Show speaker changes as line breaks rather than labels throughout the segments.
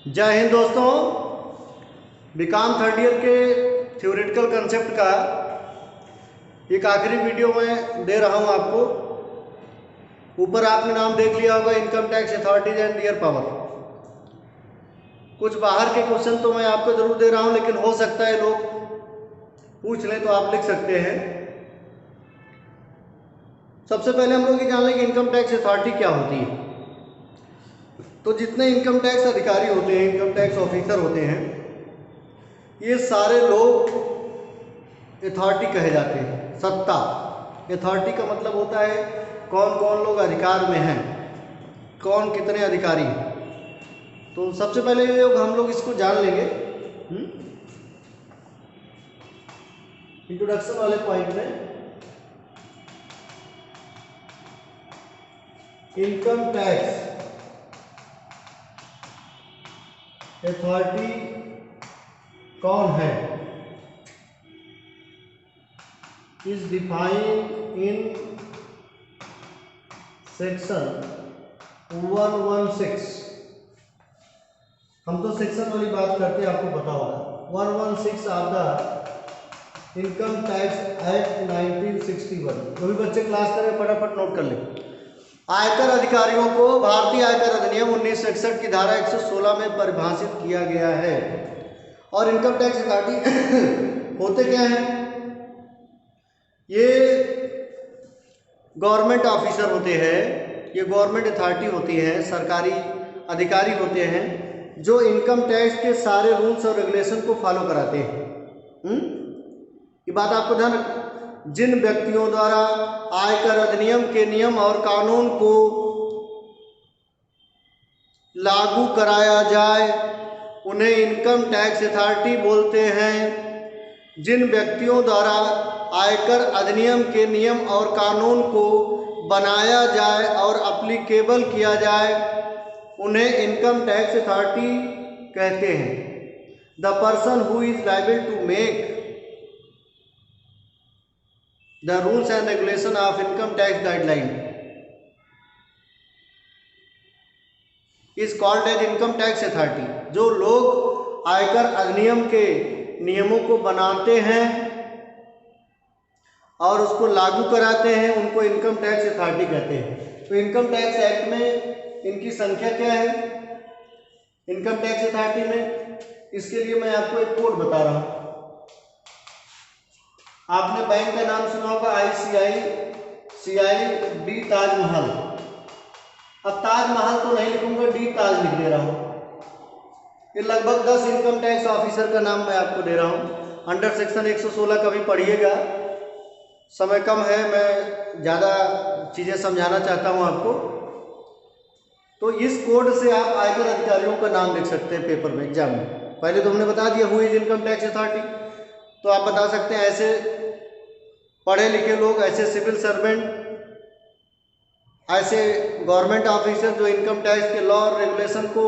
जय हिंद दोस्तों। BCom third year के थ्योरेटिकल कंसेप्ट का एक आखिरी वीडियो मैं दे रहा हूं आपको। ऊपर आपने नाम देख लिया होगा, income tax authorities and their power. कुछ बाहर के क्वेश्चन तो मैं आपको जरूर दे रहा हूं, लेकिन हो सकता है लोग पूछ लें तो आप लिख सकते हैं। सबसे पहले हम लोग ये जान लें कि इनकम टैक्स अथॉरिटी क्या होती है। तो जितने इनकम टैक्स अधिकारी होते हैं, इनकम टैक्स ऑफिसर होते हैं, ये सारे लोग अथॉरिटी कहे जाते हैं। सत्ता, अथॉरिटी का मतलब होता है कौन कौन लोग अधिकार में हैं, कौन कितने अधिकारी हैं। तो सबसे पहले हम लोग इसको जान लेंगे इंट्रोडक्शन वाले पॉइंट में। इनकम टैक्स अथॉरिटी कौन है इज डिफाइंड इन सेक्शन 116। हम तो सेक्शन वाली बात करते हैं, आपको पता होगा। 116 of the income tax act 1961। जो भी बच्चे क्लास करें फटाफट नोट कर लें। आयकर अधिकारियों को भारतीय आयकर अधिनियम 1961 की धारा 116 में परिभाषित किया गया है। और इनकम टैक्स अथॉरिटी होते क्या हैं? ये गवर्नमेंट ऑफिसर होते हैं, ये गवर्नमेंट अथॉरिटी होती है, सरकारी अधिकारी होते हैं जो इनकम टैक्स के सारे रूल्स और रेगुलेशन को फॉलो कराते हैं। ये बात आपको ध्यान रखना। जिन व्यक्तियों द्वारा आयकर अधिनियम के नियम और कानून को लागू कराया जाए उन्हें इनकम टैक्स अथॉरिटी बोलते हैं। जिन व्यक्तियों द्वारा आयकर अधिनियम के नियम और कानून को बनाया जाए और अप्लीकेबल किया जाए उन्हें इनकम टैक्स अथॉरिटी कहते हैं। The person who is liable to make the rules and regulation of income tax guideline is called as income tax authority. जो लोग आयकर अधिनियम के नियमों को बनाते हैं और उसको लागू कराते हैं उनको इनकम टैक्स अथॉरिटी कहते हैं। तो इनकम टैक्स एक्ट में इनकी संख्या क्या है इनकम टैक्स अथॉरिटी में? इसके लिए मैं आपको एक कोड बता रहा हूं। आपने बैंक का नाम सुना होगा, ICICI ताजमहल। अब ताजमहल तो नहीं लिखूंगा, डी ताज लिख दे रहा हूं। ये लगभग 10 इनकम टैक्स ऑफिसर का नाम मैं आपको दे रहा हूं। अंडर सेक्शन 116 का भी पढ़िएगा, समय कम है, मैं ज़्यादा चीज़ें समझाना चाहता हूं आपको। तो इस कोड से आप आयकर अधिकारियों का नाम लिख सकते हैं पेपर में, एग्जाम में। पहले तो हमने बता दिया who is income tax authority, तो आप बता सकते हैं ऐसे पढ़े लिखे लोग, ऐसे सिविल सर्वेंट, ऐसे गवर्नमेंट ऑफिसर जो इनकम टैक्स के लॉ और रेगुलेशन को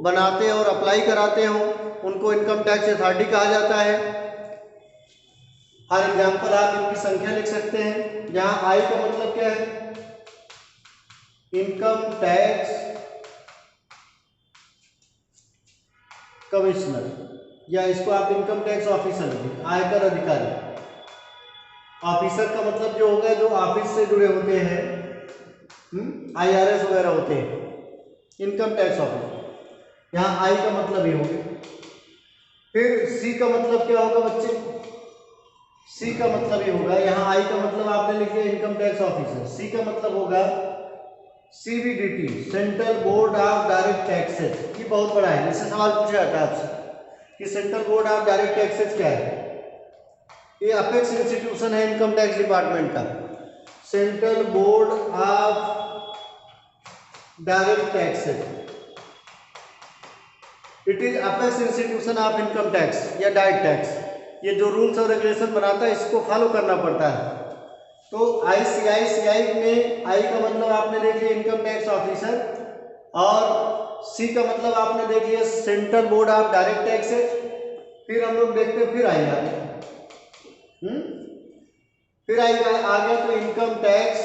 बनाते और अप्लाई कराते हों, उनको इनकम टैक्स अथॉरिटी कहा जाता है। हर एग्जाम्पल आप इनकी संख्या लिख सकते हैं, जहां आई का मतलब क्या है? इनकम टैक्स कमिश्नर, या इसको आप इनकम टैक्स ऑफिसर लिखें, आयकर अधिकारी। ऑफिसर का मतलब जो होगा जो ऑफिस से जुड़े होते हैं, IRS वगैरह होते हैं, इनकम टैक्स ऑफिसर। यहाँ आई का मतलब ये होगा। फिर सी का मतलब क्या होगा बच्चे? सी का मतलब ये होगा, यहाँ आई का मतलब आपने लिख दिया इनकम टैक्स ऑफिसर, सी का मतलब होगा CBDT, central board of direct taxes. ये बहुत बड़ा है, इससे सवाल पूछा जाता है आपसे कि central board of direct taxes क्या है। ये अपेक्स इंस्टीट्यूशन है इनकम टैक्स डिपार्टमेंट का, central board of direct taxes. It is apex institution of income tax या डायरेक्ट टैक्स। ये जो रूल्स और रेगुलेशन बनाता है इसको फॉलो करना पड़ता है। तो ICICI में आई का मतलब आपने देख लिया इनकम टैक्स ऑफिसर, और सी का मतलब आपने देख लिया central board of direct taxes. फिर हम लोग देखते हैं, फिर आएगा फिर आएगा आ गया तो इनकम टैक्स,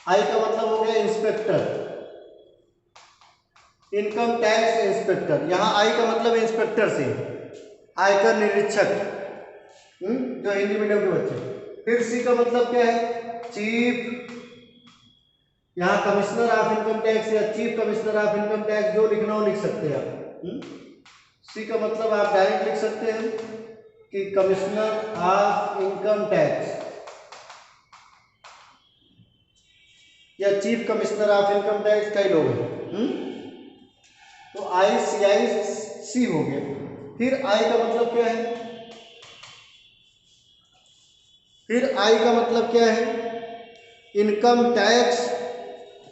आई का मतलब हो गया इंस्पेक्टर। इनकम टैक्स इंस्पेक्टर, यहाँ आई का मतलब इंस्पेक्टर से, आयकर निरीक्षक, जो हिंदी मीडियम के बच्चे। फिर सी का मतलब क्या है, चीफ, यहाँ कमिश्नर ऑफ इनकम टैक्स या chief commissioner of income tax, जो लिखना हो लिख सकते हैं आप। सी का मतलब आप डायरेक्ट लिख सकते हैं कि कमिश्नर ऑफ इनकम टैक्स या chief commissioner of income tax, कई लोग हैं। तो ICIC हो गया। फिर आई का मतलब क्या है, फिर आई का मतलब क्या है, इनकम टैक्स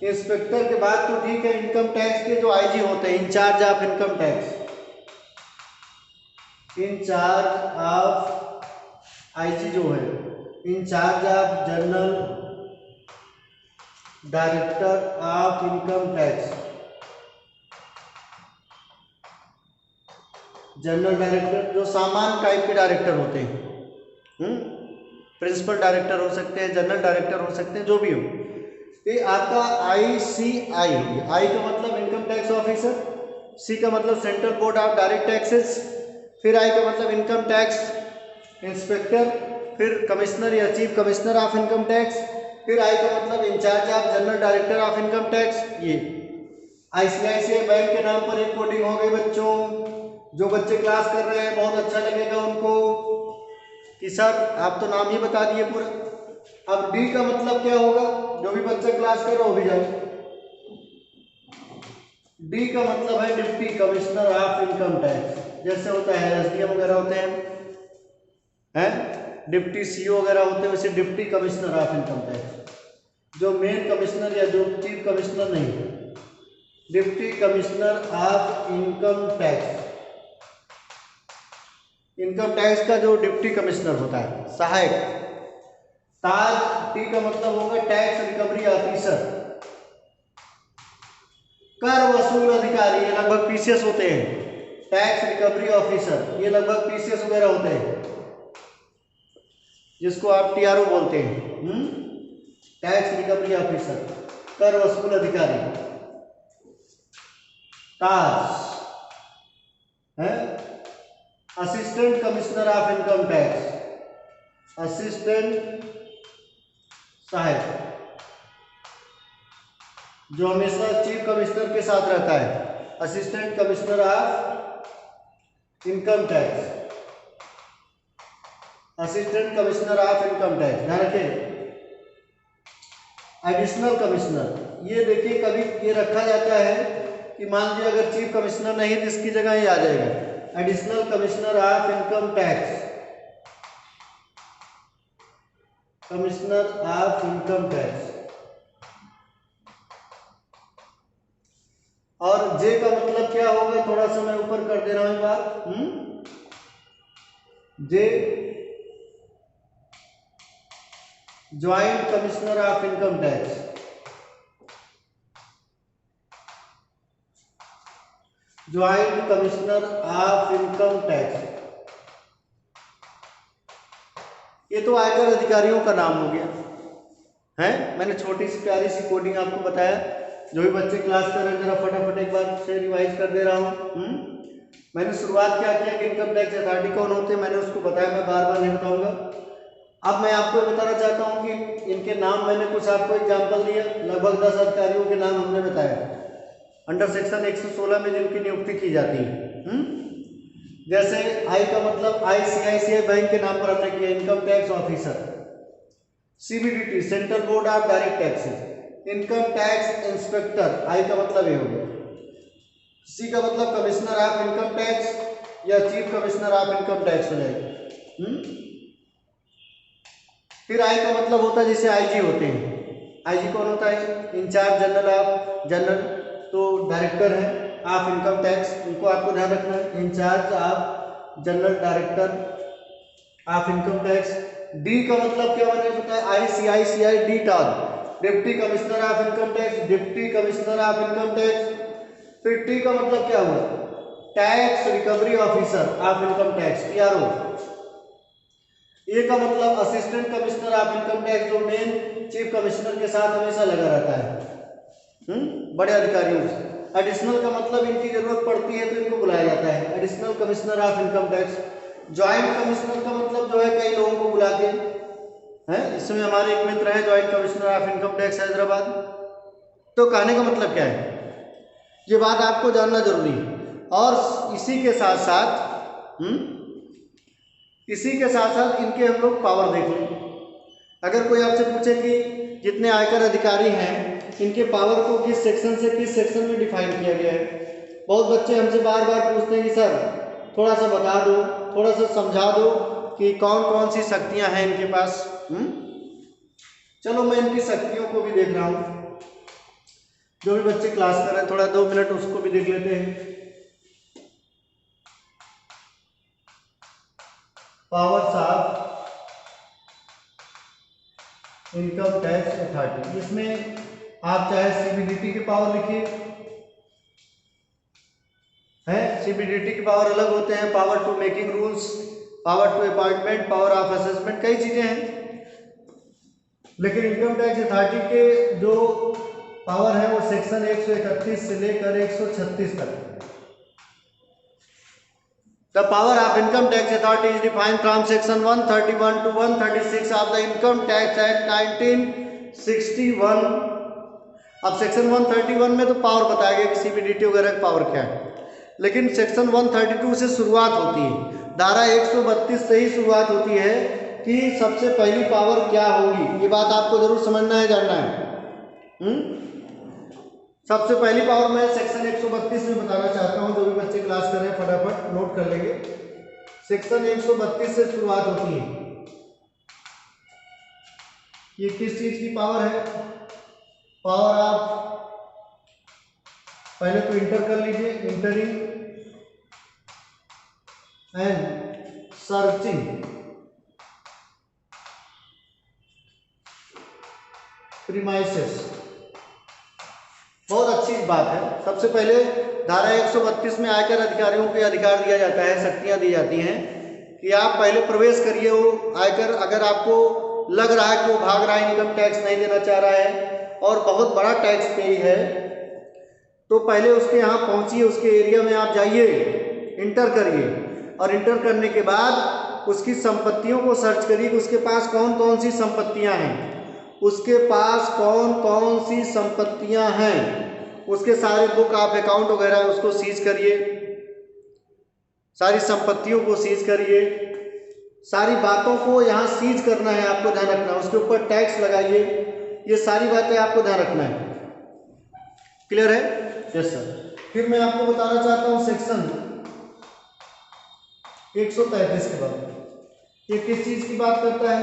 इंस्पेक्टर के बाद तो ठीक है, इनकम टैक्स के जो आईजी होते हैं, in-charge of income tax, in-charge of, IG जो है in charge of general director of income tax, general director जो सामान्य टाइप के डायरेक्टर होते हैं, प्रिंसिपल डायरेक्टर हो सकते हैं, जनरल डायरेक्टर हो सकते हैं, जो भी हो। ये आपका ICI, आई का मतलब इनकम टैक्स ऑफिसर, सी का मतलब central board of direct taxes, फिर आई का मतलब इनकम टैक्स इंस्पेक्टर, फिर कमिश्नर या chief commissioner of income tax, फिर आई का मतलब in-charge of general director of income tax. ये ICICI बैंक के नाम पर एक कोडिंग हो गई बच्चों। जो बच्चे क्लास कर रहे हैं बहुत अच्छा लगेगा उनको कि सर आप तो नाम ही बता दिए पूरा। अब डी का मतलब क्या होगा, जो भी बच्चा क्लास कर रहा हो भी जाए। डी का मतलब है deputy commissioner of income tax, जैसे होता है SDM वगैरह होते हैं, डिप्टी CO वगैरह होते हैं, वैसे deputy commissioner of income tax. जो मेन कमिश्नर या जो चीफ कमिश्नर नहीं, deputy commissioner of income tax. Income tax का जो डिप्टी कमिश्नर होता है, सहायक। ताज, टी का मतलब होगा टैक्स रिकवरी ऑफिसर, कर वसूल अधिकारी, ये लगभग PCS होते हैं। टैक्स रिकवरी ऑफिसर ये लगभग PCS वगैरह होते हैं, जिसको आप TRO बोलते हैं। टैक्स रिकवरी ऑफिसर, कर वसूल अधिकारी। ताज है assistant commissioner of income tax, assistant सहायक, जो हमेशा चीफ कमिश्नर के साथ रहता है, assistant commissioner of income tax, assistant commissioner of income tax. ध्यान रखें। एडिशनल कमिश्नर, ये देखिए कभी ये रखा जाता है कि मान लीजिए अगर चीफ कमिश्नर नहीं तो इसकी जगह ही आ जाएगा additional commissioner of income tax, commissioner of income tax. और जे का मतलब क्या होगा, थोड़ा सा मैं ऊपर कर दे रहा हूं बात। J joint commissioner of income tax, joint commissioner of income tax. ये तो आयकर अधिकारियों का नाम हो गया है। मैंने छोटी सी प्यारी सी कोडिंग आपको बताया, जो भी बच्चे क्लास कर रहे हैं जरा फटाफट एक बार से रिवाइज कर दे रहा हूँ। मैंने शुरुआत क्या किया कि इनकम टैक्स अथॉरिटी कौन होते हैं, मैंने उसको बताया, मैं बार बार नहीं बताऊंगा। अब मैं आपको बताना चाहता हूँ कि इनके नाम मैंने कुछ आपको एग्जाम्पल दिया, लगभग 10 अधिकारियों के नाम हमने बताया अंडर सेक्शन 116 में जिनकी नियुक्ति की जाती है। जैसे आई का मतलब ICICI बैंक के नाम पर हमने किया income tax officer, CBDT central board of direct taxes, income tax inspector, I का मतलब ये हो गया। सी का मतलब कमिश्नर ऑफ इनकम टैक्स या chief commissioner of income tax हो जाएगा। फिर आई का मतलब होता है जैसे IG होते हैं, IG कौन होता है, इंचार्ज जनरल ऑफ, जनरल तो डायरेक्टर है ऑफ इनकम टैक्स, उनको आपको ध्यान रखना है, in charge of general director of income tax. D का मतलब क्या मैंने बताया, ICICI डी टॉग, deputy commissioner of income tax, deputy commissioner of income tax. फिर टी का मतलब क्या हुआ, tax recovery officer of income tax, TRO। A का मतलब assistant commissioner of income tax, जो मेन चीफ कमिश्नर के साथ हमेशा लगा रहता है बड़े अधिकारियों से। एडिशनल का मतलब इनकी जरूरत पड़ती है तो इनको बुलाया जाता है additional commissioner of income tax. Joint commissioner का मतलब जो है कई लोगों को बुला के है। इसमें हमारे एक मित्र है joint commissioner of income tax Hyderabad. तो कहने का मतलब क्या है, ये बात आपको जानना जरूरी है। और इसी के साथ साथ इनके हम लोग पावर देख लें। अगर कोई आपसे पूछे कि जितने आयकर अधिकारी हैं इनके पावर को किस सेक्शन से किस सेक्शन में डिफाइन किया गया है। बहुत बच्चे हमसे बार बार पूछते हैं कि सर थोड़ा सा बता दो, थोड़ा सा समझा दो कि कौन कौन सी शक्तियां हैं इनके पास। चलो मैं इनकी शक्तियों को भी देख रहा हूँ। जो भी बच्चे क्लास कर रहे हैं थोड़ा 2 मिनट उसको भी देख लेते हैं। Powers of income tax authority, इसमें आप चाहे सीबीडीटी की पावर लिखिए है। सीबीडीटी की पावर अलग होते हैं, power to making rules, power to appointment, power of assessment, कई चीजें हैं। लेकिन इनकम टैक्स अथॉरिटी के जो पावर है वो सेक्शन 131 से लेकर 136 तक। The power of income tax authority is defined from section 131 to 136 of the Income Tax Act 1961। अब सेक्शन 131 में तो पावर बताया गया कि सीबीडीटी वगैरह की पावर क्या है, लेकिन सेक्शन 132 से शुरुआत होती है। धारा 132 से ही शुरुआत होती है कि सबसे पहली पावर क्या होगी। ये बात आपको जरूर समझना है, जानना है। सबसे पहली पावर मैं सेक्शन 132 में बताना चाहता हूं। जो भी बच्चे क्लास कर रहे हैं फटाफट नोट कर लेंगे। सेक्शन 132 से शुरुआत होती है। ये किस चीज की पावर है? पावर ऑफ, पहले तो इंटर कर लीजिए, इंटरिंग एंड सर्चिंग प्रीमाइसेस। बहुत अच्छी बात है। सबसे पहले धारा 132 में आयकर अधिकारियों को अधिकार दिया जाता है, शक्तियां दी जाती हैं कि आप पहले प्रवेश करिए वो आयकर। अगर आपको लग रहा है कि वो भाग रहा है, इनकम टैक्स नहीं देना चाह रहा है और बहुत बड़ा टैक्स पेई है, तो पहले उसके यहाँ पहुंचिए, उसके एरिया में आप जाइए, इंटर करिए और इंटर करने के बाद उसकी संपत्तियों को सर्च करिए कि उसके पास कौन कौन सी संपत्तियां हैं, उसके पास कौन कौन सी संपत्तियां हैं, उसके सारे बुक ऑफ अकाउंट वगैरह उसको सीज करिए, सारी संपत्तियों को सीज करिए, सारी बातों को यहाँ सीज करना है, आपको ध्यान रखना है। उसके ऊपर टैक्स लगाइए, ये सारी बातें आपको ध्यान रखना है। क्लियर है? Yes sir. फिर मैं आपको बताना चाहता हूँ सेक्शन 133 के बाद ये किस चीज की बात करता है?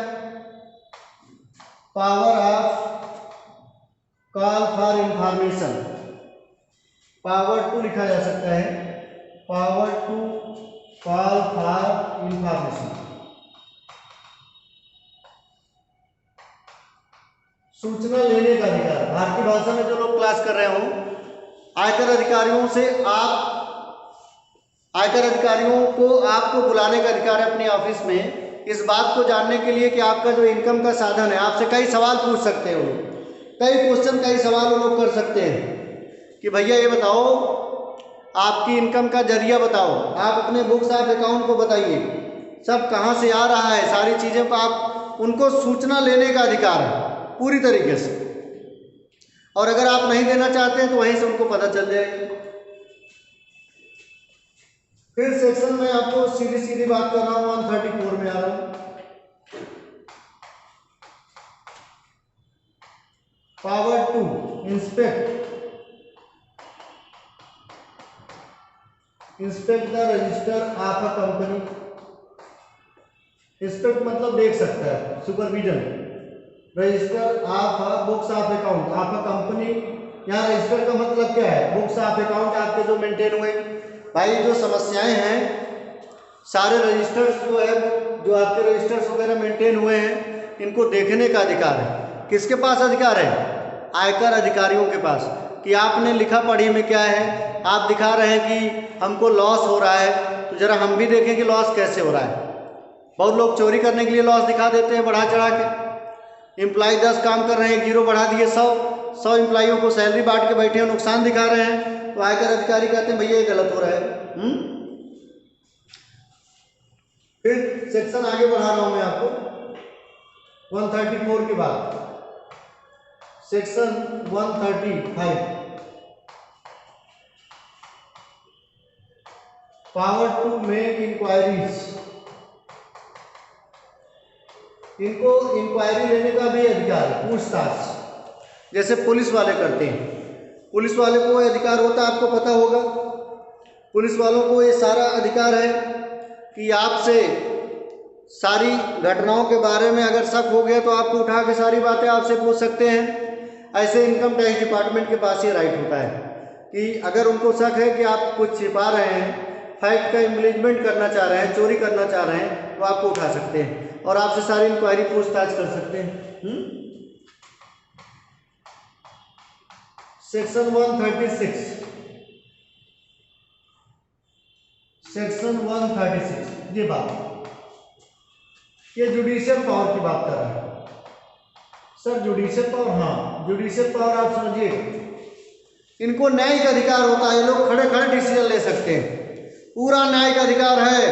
Power of call for information, power to लिखा जा सकता है, power to call for information, सूचना लेने का अधिकार। भारतीय भाषा में जो लोग क्लास कर रहे हो, आयकर अधिकारियों से आयकर अधिकारियों को आपको बुलाने का अधिकार है अपने ऑफिस में, इस बात को जानने के लिए कि आपका जो इनकम का साधन है, आपसे कई सवाल पूछ सकते हैं वो लोग, कई क्वेश्चन, कई सवाल वो लोग कर सकते हैं कि भैया ये बताओ, आपकी इनकम का जरिया बताओ, आप अपने बुक्स ऑफ अकाउंट को बताइए, सब कहाँ से आ रहा है, सारी चीज़ों का आप उनको सूचना लेने का अधिकार है पूरी तरीके से। और अगर आप नहीं देना चाहते हैं तो वहीं से उनको पता चल जाएगी। फिर सेक्शन में आपको सीधी सीधी बात कर रहा हूं, 134 में आ रहा हूं। Power to inspect the register of a company. Inspect मतलब देख सकता है, supervision. Register of a books of account of a company, यहाँ रजिस्टर का मतलब क्या है? बुक्स ऑफ अकाउंट आपके जो मेंटेन हुए। भाई जो समस्याएं हैं, सारे रजिस्टर्स जो है, जो आपके रजिस्टर्स वगैरह मेंटेन हुए हैं, इनको देखने का अधिकार है। किसके पास अधिकार है? आयकर अधिकारियों के पास। कि आपने लिखा पढ़ी में क्या है, आप दिखा रहे हैं कि हमको लॉस हो रहा है, तो जरा हम भी देखें कि लॉस कैसे हो रहा है। बहुत लोग चोरी करने के लिए लॉस दिखा देते हैं बढ़ा चढ़ा के। एम्प्लॉय 10 काम कर रहे हैं, 0 बढ़ा दिए 100 एम्प्लॉयों को सैलरी बांट के बैठे हैं, नुकसान दिखा रहे हैं। तो आयकर अधिकारी कहते हैं भैया ये गलत हो रहा है। फिर सेक्शन आगे बढ़ा रहा हूं मैं आपको 134 के बाद section 135 power to make inquiries. इनको इंक्वायरी लेने का भी अधिकार है, पूछताछ जैसे पुलिस वाले करते हैं। पुलिस वाले को अधिकार होता है, आपको पता होगा। पुलिस वालों को ये सारा अधिकार है कि आपसे सारी घटनाओं के बारे में अगर शक हो गया तो आपको उठा के सारी बातें आपसे पूछ सकते हैं। ऐसे इनकम टैक्स डिपार्टमेंट के पास ये राइट होता है कि अगर उनको शक है कि आप कुछ छिपा रहे हैं, फैक्ट का इम्प्लीजमेंट करना चाह रहे हैं, चोरी करना चाह रहे हैं, तो आपको उठा सकते हैं और आपसे सारी इंक्वायरी पूछताछ कर सकते हैं। सेक्शन 136 सेक्शन 136 ये बात, ये जुडिशियल पावर की बात कर रहा है सर। जुडिशियल पावर, हाँ जुडिशियल पावर आप समझिए, इनको न्यायिक अधिकार होता है। ये लोग खड़े खड़े डिसीजन ले सकते हैं, पूरा न्यायिक अधिकार है,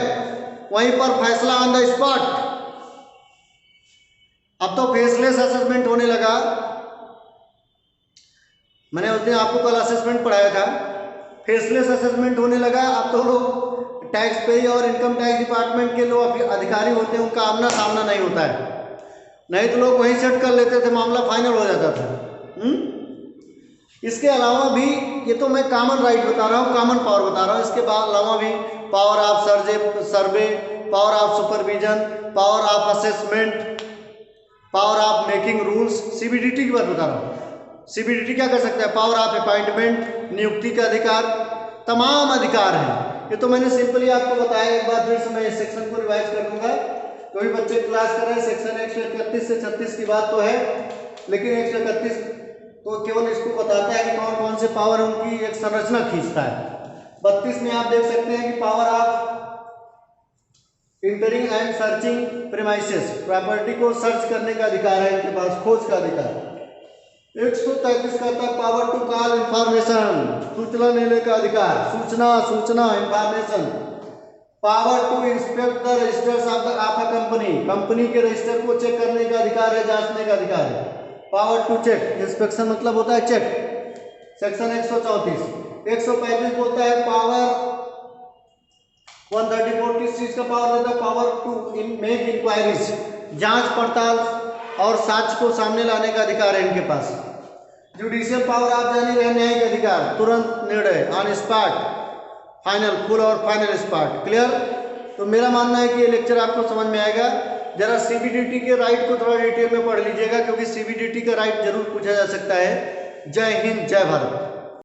वहीं पर फैसला ऑन द स्पॉट। अब तो फेसलेस असेसमेंट होने लगा। मैंने उस दिन आपको कल असेसमेंट पढ़ाया था, फेसलेस असेसमेंट होने लगा। अब तो लोग टैक्स पे और इनकम टैक्स डिपार्टमेंट के लोग अधिकारी होते हैं, उनका आमना सामना नहीं होता है। नहीं तो लोग वहीं सेट कर लेते थे, मामला फाइनल हो जाता था। इसके अलावा भी, ये तो मैं कॉमन राइट बता रहा हूँ, कॉमन पावर बता रहा हूँ। इसके अलावा भी power of survey, power of supervision, power of assessment, power of making rules, CBDT की बात बता रहा हूँ। सीबीडीटी क्या कर सकता है? पावर ऑफ अपॉइंटमेंट, नियुक्ति का अधिकार, तमाम अधिकार हैं। ये तो मैंने सिंपली आपको बताया। एक बार फिर से मैं इस सेक्शन को रिवाइज कर दूंगा। कोई बच्चे क्लास कर रहे हैं, सेक्शन 131 से 36 की बात तो है, लेकिन 131 तो केवल इसको बताता है कि कौन कौन से पावर उनकी एक संरचना खींचता है। 32 में आप देख सकते हैं कि power of entering and searching premises, property को सर्च करने का अधिकार है इनके पास, खोज का अधिकार। 133 कहता है पावर टू कॉल इंफॉर्मेशन, सूचना लेने का अधिकार, सूचना information. Power to inspect the registers of a company, company के रजिस्टर को Check करने का अधिकार है, जांचने का अधिकार है। पावर टू चेक, इंस्पेक्शन मतलब होता है चेक, सेक्शन 134। 135 बोलता है पावर 134 किस चीज का पावर देता है? पावर टू मेक इंक्वायरीज, जांच पड़ताल और साक्ष्य को सामने लाने का अधिकार है इनके पास। जुडिशियल पावर आप जानिए रहे, न्यायिक अधिकार, तुरंत निर्णय, ऑन स्पॉट, फाइनल, फुल और फाइनल स्पॉट। क्लियर? तो मेरा मानना है कि ये लेक्चर आपको समझ में आएगा। जरा सीबीडीटी के राइट को थोड़ा डिटेल में पढ़ लीजिएगा, क्योंकि सीबीडीटी का राइट जरूर पूछा जा सकता है। जय हिंद, जय भारत।